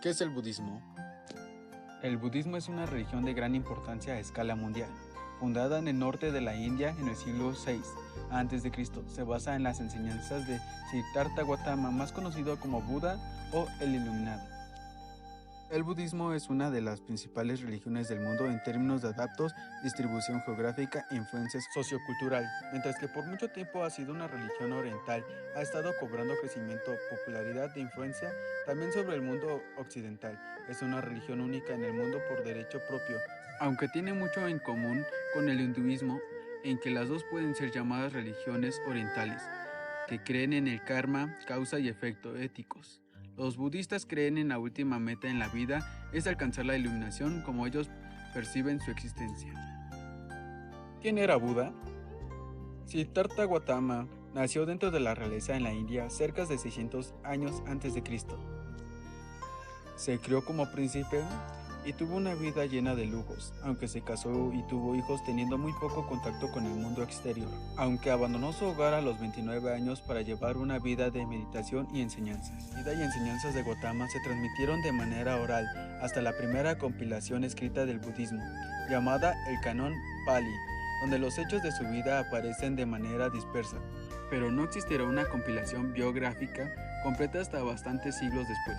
¿Qué es el budismo? El budismo es una religión de gran importancia a escala mundial. Fundada en el norte de la India en el siglo VI a.C., se basa en las enseñanzas de Siddhartha Gautama, más conocido como Buda o el Iluminado. El budismo es una de las principales religiones del mundo en términos de adeptos, distribución geográfica e influencia sociocultural. Mientras que por mucho tiempo ha sido una religión oriental, ha estado cobrando crecimiento, popularidad e influencia también sobre el mundo occidental. Es una religión única en el mundo por derecho propio, aunque tiene mucho en común con el hinduismo, en que las dos pueden ser llamadas religiones orientales, que creen en el karma, causa y efecto éticos. Los budistas creen en la última meta en la vida es alcanzar la iluminación como ellos perciben su existencia. ¿Quién era Buda? Siddhartha Gautama nació dentro de la realeza en la India cerca de 600 años antes de Cristo. Se crió como príncipe y tuvo una vida llena de lujos, aunque se casó y tuvo hijos teniendo muy poco contacto con el mundo exterior, aunque abandonó su hogar a los 29 años para llevar una vida de meditación y enseñanzas. La vida y enseñanzas de Gautama se transmitieron de manera oral hasta la primera compilación escrita del budismo, llamada el Canon Pali, donde los hechos de su vida aparecen de manera dispersa, pero no existirá una compilación biográfica completa hasta bastantes siglos después,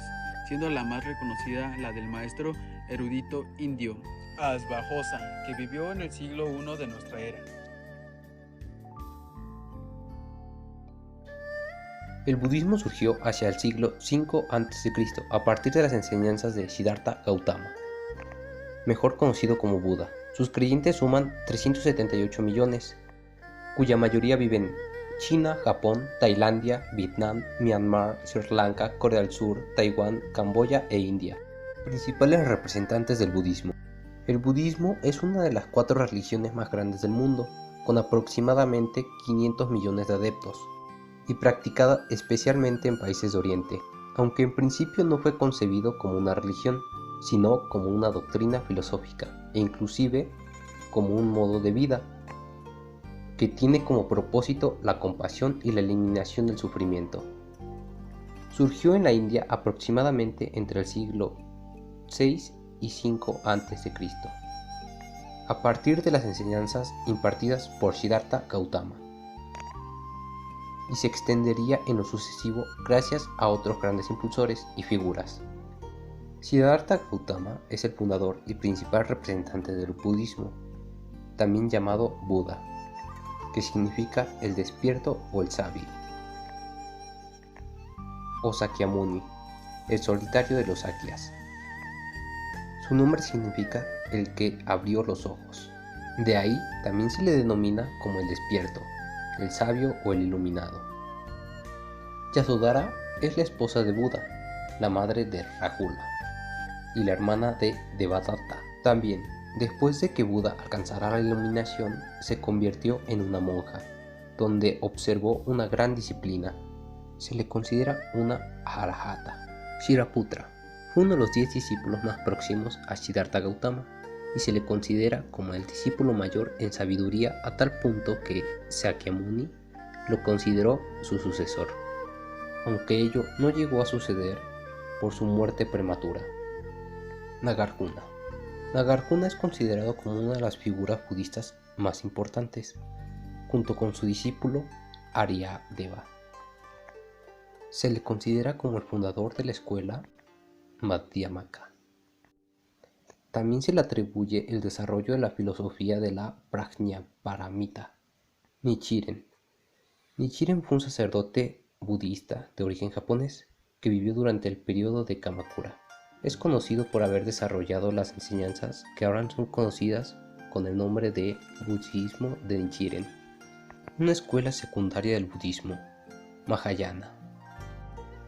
siendo la más reconocida la del maestro erudito indio Asvaghosha, que vivió en el siglo I de nuestra era. El budismo surgió hacia el siglo V a.C. a partir de las enseñanzas de Siddhartha Gautama, mejor conocido como Buda. Sus creyentes suman 378 millones, cuya mayoría viven en China, Japón, Tailandia, Vietnam, Myanmar, Sri Lanka, Corea del Sur, Taiwán, Camboya e India. Principales representantes del budismo. El budismo es una de las 4 religiones más grandes del mundo, con aproximadamente 500 millones de adeptos, y practicada especialmente en países de Oriente, aunque en principio no fue concebido como una religión, sino como una doctrina filosófica, e inclusive como un modo de vida, que tiene como propósito la compasión y la eliminación del sufrimiento. Surgió en la India aproximadamente entre el siglo VI y V a.C., a partir de las enseñanzas impartidas por Siddhartha Gautama, y se extendería en lo sucesivo gracias a otros grandes impulsores y figuras. Siddhartha Gautama es el fundador y principal representante del budismo, también llamado Buda, que significa el despierto o el sabio, o Sakyamuni, el solitario de los Sakyas. Su nombre significa el que abrió los ojos. De ahí también se le denomina como el despierto, el sabio o el iluminado. Yasodhara es la esposa de Buda, la madre de Rahula y la hermana de Devadatta. También, después de que Buda alcanzara la iluminación, se convirtió en una monja, donde observó una gran disciplina. Se le considera una arahata. Shariputra fue uno de los 10 discípulos más próximos a Siddhartha Gautama y se le considera como el discípulo mayor en sabiduría a tal punto que Sakyamuni lo consideró su sucesor, aunque ello no llegó a suceder por su muerte prematura. Nagarjuna. Nagarjuna es considerado como una de las figuras budistas más importantes, junto con su discípulo Aryadeva. Se le considera como el fundador de la escuela Madhyamaka. También se le atribuye el desarrollo de la filosofía de la Prajnaparamita. Nichiren. Nichiren fue un sacerdote budista de origen japonés que vivió durante el periodo de Kamakura. Es conocido por haber desarrollado las enseñanzas que ahora son conocidas con el nombre de Budismo de Nichiren, una escuela secundaria del budismo Mahayana.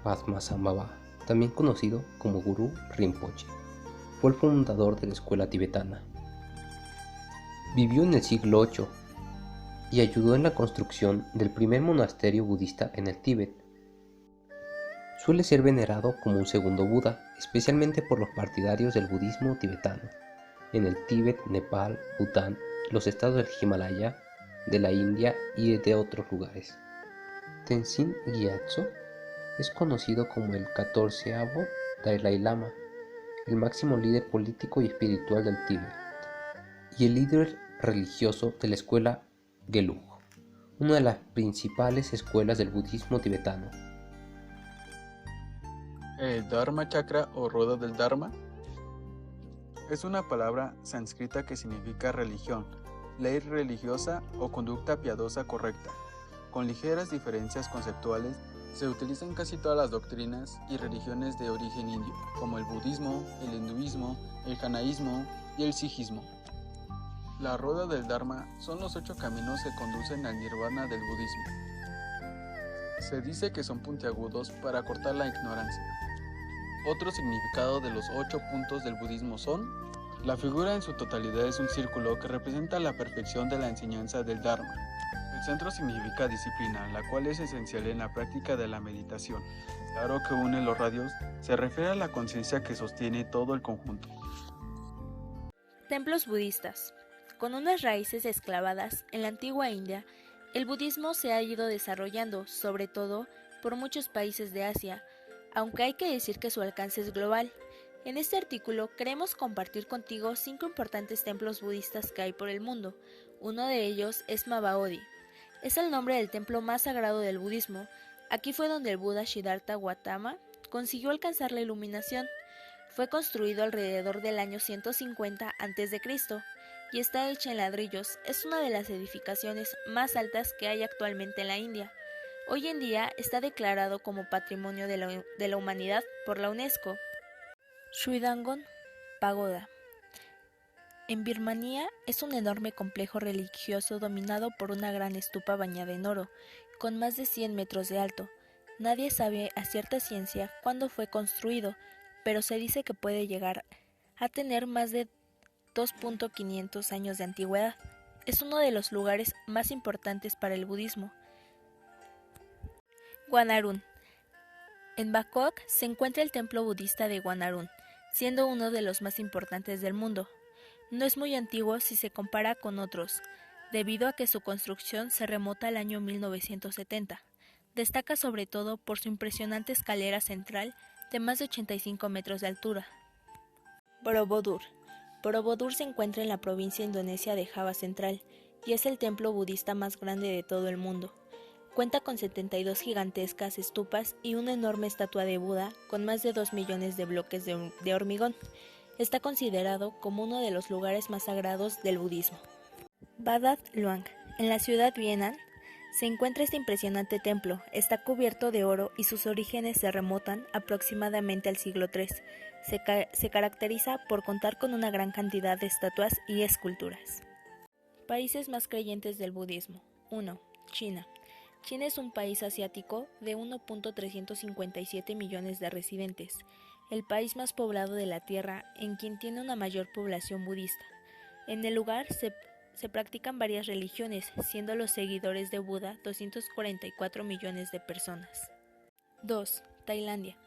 Padmasambhava, también conocido como Guru Rinpoche, fue el fundador de la escuela tibetana. Vivió en el siglo VIII y ayudó en la construcción del primer monasterio budista en el Tíbet. Suele ser venerado como un segundo Buda, especialmente por los partidarios del budismo tibetano, en el Tíbet, Nepal, Bután, los estados del Himalaya, de la India y de otros lugares. Tenzin Gyatso es conocido como el 14º Dalai Lama el máximo líder político y espiritual del Tíbet, y el líder religioso de la escuela Gelug, una de las principales escuelas del budismo tibetano. El Dharma Chakra o rueda del Dharma es una palabra sánscrita que significa religión, ley religiosa o conducta piadosa correcta. Con ligeras diferencias conceptuales, se utiliza en casi todas las doctrinas y religiones de origen indio, como el budismo, el hinduismo, el jainismo y el sijismo. La rueda del Dharma son los 8 caminos que conducen al nirvana del budismo. Se dice que son puntiagudos para cortar la ignorancia. Otro significado de los 8 puntos del budismo son: la figura en su totalidad es un círculo que representa la perfección de la enseñanza del Dharma. El centro significa disciplina, la cual es esencial en la práctica de la meditación. El aro que une los radios se refiere a la conciencia que sostiene todo el conjunto. Templos budistas. Con unas raíces esclavadas en la antigua India, el budismo se ha ido desarrollando, sobre todo, por muchos países de Asia, aunque hay que decir que su alcance es global. En este artículo queremos compartir contigo 5 importantes templos budistas que hay por el mundo. Uno de ellos es Mahabodhi. Es el nombre del templo más sagrado del budismo. Aquí fue donde el Buda Siddhartha Gautama consiguió alcanzar la iluminación. Fue construido alrededor del año 150 a.C. y está hecha en ladrillos. Es una de las edificaciones más altas que hay actualmente en la India. Hoy en día está declarado como Patrimonio de la Humanidad por la UNESCO. Shwedagon Pagoda. En Birmania es un enorme complejo religioso dominado por una gran estupa bañada en oro, con más de 100 metros de alto. Nadie sabe a cierta ciencia cuándo fue construido, pero se dice que puede llegar a tener más de 2.500 años de antigüedad. Es uno de los lugares más importantes para el budismo. Guanarun. En Bangkok se encuentra el templo budista de Guanarun, siendo uno de los más importantes del mundo. No es muy antiguo si se compara con otros, debido a que su construcción se remota al año 1970. Destaca sobre todo por su impresionante escalera central de más de 85 metros de altura. Borobudur. Borobudur se encuentra en la provincia indonesia de Java Central y es el templo budista más grande de todo el mundo. Cuenta con 72 gigantescas estupas y una enorme estatua de Buda con más de 2 millones de bloques de hormigón. Está considerado como uno de los lugares más sagrados del budismo. Badat Luang. En la ciudad Viena se encuentra este impresionante templo. Está cubierto de oro y sus orígenes se remontan aproximadamente al siglo III. Se caracteriza por contar con una gran cantidad de estatuas y esculturas. Países más creyentes del budismo. 1. China. China es un país asiático de 1.357 millones de residentes, el país más poblado de la Tierra, en quien tiene una mayor población budista. En el lugar se practican varias religiones, siendo los seguidores de Buda 244 millones de personas. 2. Tailandia.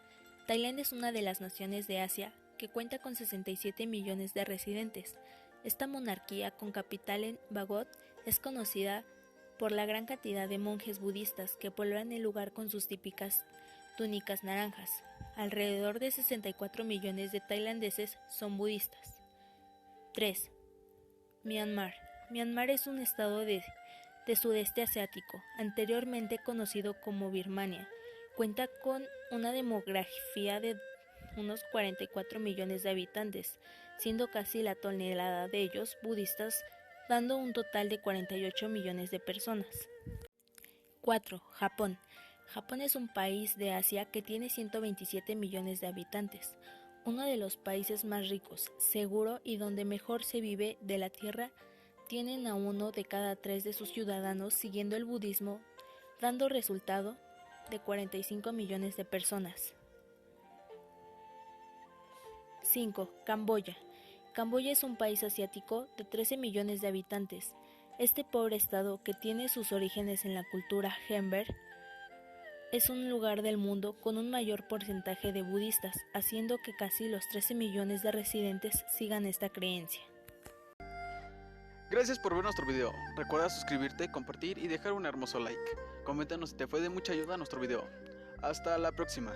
Tailandia es una de las naciones de Asia que cuenta con 67 millones de residentes. Esta monarquía, con capital en Bangkok, es conocida por la gran cantidad de monjes budistas que pueblan el lugar con sus típicas túnicas naranjas. Alrededor de 64 millones de tailandeses son budistas. 3. Myanmar. Myanmar es un estado de sudeste asiático, anteriormente conocido como Birmania. Cuenta con una demografía de unos 44 millones de habitantes, siendo casi la tonelada de ellos budistas, dando un total de 48 millones de personas. 4. Japón. Japón es un país de Asia que tiene 127 millones de habitantes, uno de los países más ricos, seguro y donde mejor se vive de la tierra. Tienen a 1 de cada 3 de sus ciudadanos siguiendo el budismo, dando resultado de 45 millones de personas. 5. Camboya. Camboya es un país asiático de 13 millones de habitantes. Este pobre estado, que tiene sus orígenes en la cultura Khmer, es un lugar del mundo con un mayor porcentaje de budistas, haciendo que casi los 13 millones de residentes sigan esta creencia. Gracias por ver nuestro video. Recuerda suscribirte, compartir y dejar un hermoso like. Coméntanos si te fue de mucha ayuda nuestro video. Hasta la próxima.